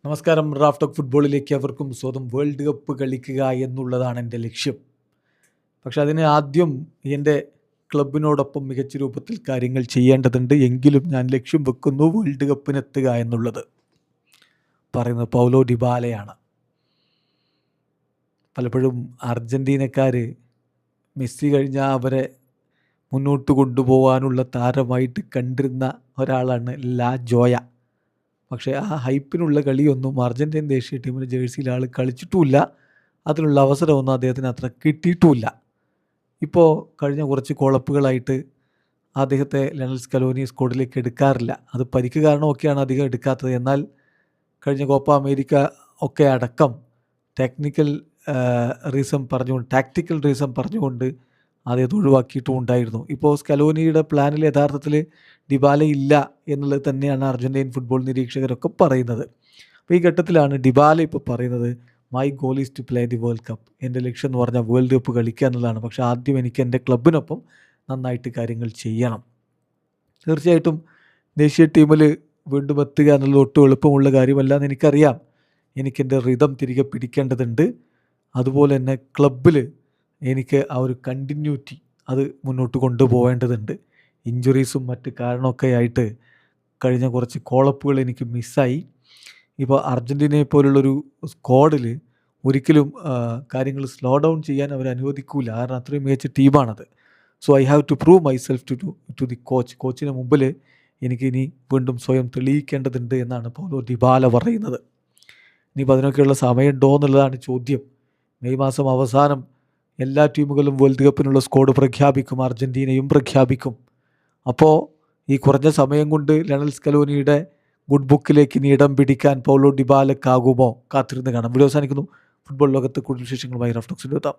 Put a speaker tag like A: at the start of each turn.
A: നമസ്കാരം. Raf talk ഫുട്ബോളിലേക്ക് അവർക്കും സ്വന്തം വേൾഡ് കപ്പ് കളിക്കുക എന്നുള്ളതാണ് എൻ്റെ ലക്ഷ്യം. പക്ഷെ അതിന് ആദ്യം എൻ്റെ ക്ലബിനോടൊപ്പം മികച്ച രൂപത്തിൽ കാര്യങ്ങൾ ചെയ്യേണ്ടതുണ്ട്. എങ്കിലും ഞാൻ ലക്ഷ്യം വെക്കുന്നു വേൾഡ് കപ്പിനെത്തുക എന്നുള്ളത്. പറയുന്നത് പൗലോ ഡിബാലയാണ്. പലപ്പോഴും അർജൻറ്റീനക്കാർ മെസ്സി കഴിഞ്ഞാൽ അവരെ മുന്നോട്ട് കൊണ്ടുപോകാനുള്ള താരമായിട്ട് കണ്ടിരുന്ന ഒരാളാണ് ലാ ജോയ. പക്ഷേ ആ ഹൈപ്പിനുള്ള കളിയൊന്നും അർജൻറ്റീൻ ദേശീയ ടീമിൻ്റെ ജേഴ്സിയിൽ ആൾ കളിച്ചിട്ടുമില്ല. അതിനുള്ള അവസരമൊന്നും അദ്ദേഹത്തിന് അത്ര കിട്ടിയിട്ടുമില്ല. ഇപ്പോൾ കഴിഞ്ഞ കുറച്ച് കോളപ്പുകളായിട്ട് അദ്ദേഹത്തെ ലയണൽ സ്കലോനി സ്ക്വാഡിലേക്ക് എടുക്കാറില്ല. അത് പരിക്ക് കാരണമൊക്കെയാണ് അധികം എടുക്കാത്തത്. എന്നാൽ കഴിഞ്ഞ കോപ്പ അമേരിക്ക ഒക്കെ അടക്കം ടാക്ടിക്കൽ റീസൺ പറഞ്ഞുകൊണ്ട് അദ്ദേഹത്തെ ഒഴിവാക്കിയിട്ടും ഉണ്ടായിരുന്നു. ഇപ്പോൾ സ്കലോനിയുടെ പ്ലാനിൽ യഥാർത്ഥത്തിൽ ഡിബാല ഇല്ല എന്നുള്ളത് തന്നെയാണ് അർജൻറ്റീൻ ഫുട്ബോൾ നിരീക്ഷകരൊക്കെ പറയുന്നത്. അപ്പോൾ ഈ ഘട്ടത്തിലാണ് ഡിബാല ഇപ്പോൾ പറയുന്നത് my goal is to play the world cup. എൻ്റെ ലക്ഷ്യം എന്ന് പറഞ്ഞാൽ വേൾഡ് കപ്പ് കളിക്കുക എന്നുള്ളതാണ്. പക്ഷേ ആദ്യം എനിക്ക് എൻ്റെ ക്ലബിനൊപ്പം നന്നായിട്ട് കാര്യങ്ങൾ ചെയ്യണം. തീർച്ചയായിട്ടും ദേശീയ ടീമിൽ വീണ്ടും എത്തുക എന്നുള്ളത് ഒട്ടും എളുപ്പമുള്ള കാര്യമല്ല എന്ന് എനിക്കറിയാം. എനിക്കെൻ്റെ റിതം തിരികെ പിടിക്കേണ്ടതുണ്ട്. അതുപോലെ തന്നെ ക്ലബിൽ എനിക്ക് ആ ഒരു കണ്ടിന്യൂറ്റി അത് മുന്നോട്ട് കൊണ്ടുപോകേണ്ടതുണ്ട്. ഇഞ്ചുറീസും മറ്റ് കാരണമൊക്കെ ആയിട്ട് കഴിഞ്ഞ കുറച്ച് കോളപ്പുകൾ എനിക്ക് മിസ്സായി. ഇപ്പോൾ അർജൻറ്റീനയെ പോലുള്ളൊരു സ്ക്വാഡിൽ ഒരിക്കലും കാര്യങ്ങൾ സ്ലോ ഡൗൺ ചെയ്യാൻ അവർ അനുവദിക്കില്ല. കാരണം അത്രയും മികച്ച ടീമാണത്. So I have to prove myself to the കോച്ചിന് മുമ്പിൽ എനിക്കിനി വീണ്ടും സ്വയം തെളിയിക്കേണ്ടതുണ്ട് എന്നാണ് പൗലോ ഡിബാല പറയുന്നത്. ഇനിയിപ്പോൾ അതിനൊക്കെയുള്ള സമയമുണ്ടോ എന്നുള്ളതാണ് ചോദ്യം. മെയ് മാസം അവസാനം എല്ലാ ടീമുകളും വേൾഡ് കപ്പിനുള്ള സ്ക്വാഡ് പ്രഖ്യാപിക്കും. അർജൻറ്റീനയും പ്രഖ്യാപിക്കും. അപ്പോൾ ഈ കുറഞ്ഞ സമയം കൊണ്ട് ലയണൽ സ്കലോനിയുടെ ഗുഡ് ബുക്കിലേക്ക് ഇനി ഇടം പിടിക്കാൻ പൗലോ ഡിബാലക്കാകുമോ? കാത്തിരുന്ന് കാണാം. വീഡിയോ അവസാനിക്കുന്നു. ഫുട്ബോൾ ലോകത്ത് കൂടുതൽ വിശേഷങ്ങളുമായി റാഫ് ടോക്സിൽ എത്താം.